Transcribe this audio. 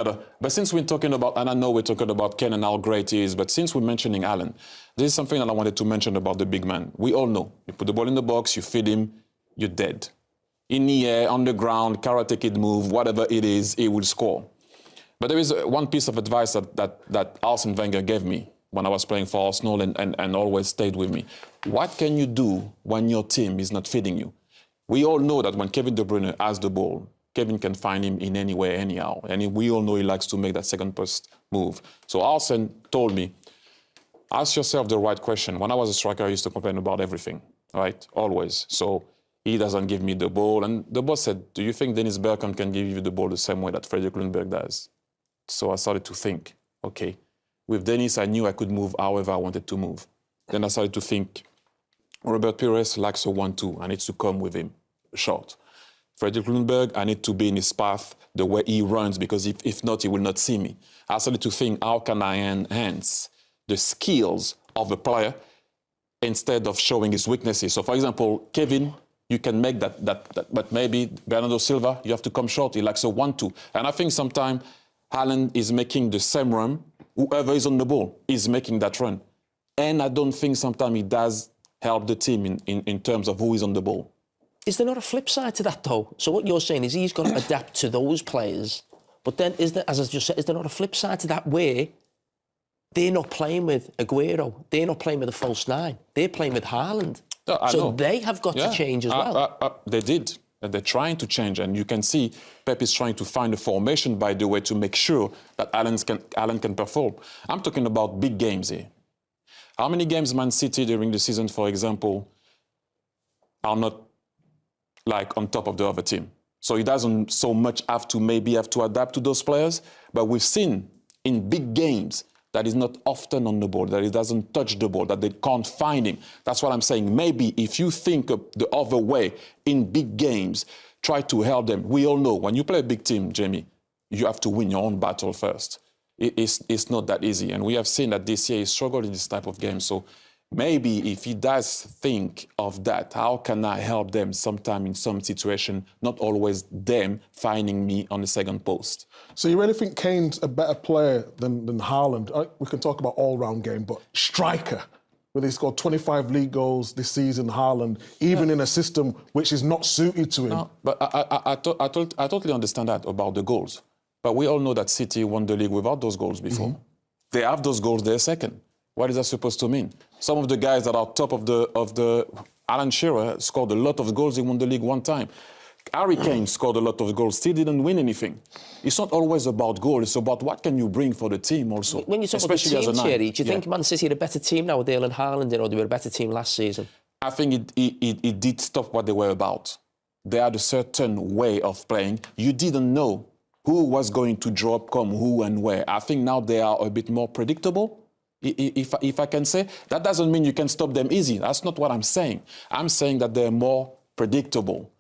But since we're talking about, and I know we're talking about Ken and how great he is, but since we're mentioning Haaland, this is something that I wanted to mention about the big man. We all know, you put the ball in the box, you feed him, you're dead. In the air, on the ground, Karate Kid move, whatever it is, he will score. But there is one piece of advice that Arsene Wenger gave me when I was playing for Arsenal and always stayed with me. What can you do when your team is not feeding you? We all know that when Kevin De Bruyne has the ball, Kevin can find him in any way, anyhow. And we all know he likes to make that second post move. So Arsene told me, ask yourself the right question. When I was a striker, I used to complain about everything, right? Always. So he doesn't give me the ball. And the boss said, do you think Dennis Bergkamp can give you the ball the same way that Fredrik Ljungberg does? So I started to think, okay, with Dennis, I knew I could move however I wanted to move. Then I started to think, Robert Pires likes a 1-2. I need to come with him short. Fredrik Ljungberg, I need to be in his path the way he runs, because if not, he will not see me. I started to think, how can I enhance the skills of a player instead of showing his weaknesses? So, for example, Kevin, you can make that, but maybe Bernardo Silva, you have to come short. He likes a 1-2. And I think sometimes Haaland is making the same run. Whoever is on the ball is making that run. And I don't think sometimes he does help the team in terms of who is on the ball. Is there not a flip side to that, though? So what you're saying is he's got to adapt to those players. But then, as I just said, is there not a flip side to that where they're not playing with Aguero, they're not playing with a false nine, they're playing with Haaland. So they have got to change as well. They did. They're trying to change. And you can see Pep is trying to find a formation, by the way, to make sure that Haaland can perform. I'm talking about big games here. How many games Man City during the season, for example, are not like on top of the other team? So he doesn't so much have to adapt to those players. But we've seen in big games that he's not often on the ball, that he doesn't touch the ball, that they can't find him. That's what I'm saying. Maybe if you think of the other way in big games, try to help them. We all know when you play a big team, Jamie, you have to win your own battle first. It's not that easy. And we have seen that this year he struggled in this type of game. So maybe if he does think of that, how can I help them sometime in some situation, not always them finding me on the second post? So you really think Kane's a better player than Haaland? We can talk about all-round game, but striker, where he scored 25 league goals this season, Haaland, even in a system which is not suited to him. No, but I totally understand that about the goals. But we all know that City won the league without those goals before. Mm-hmm. They have those goals, they're second. What is that supposed to mean? Some of the guys that are top of the Alan Shearer scored a lot of goals. He won the league one time. Harry Kane scored a lot of goals, still didn't win anything. It's not always about goal. It's about what can you bring for the team also. When you talk about the team, Thierry, do you think Man City are a better team now with Erling Haaland in, or they were a better team last season? I think it did stop what they were about. They had a certain way of playing. You didn't know who was going to drop, come, who and where. I think now they are a bit more predictable. If I can say, that doesn't mean you can stop them easy. That's not what I'm saying. I'm saying that they're more predictable.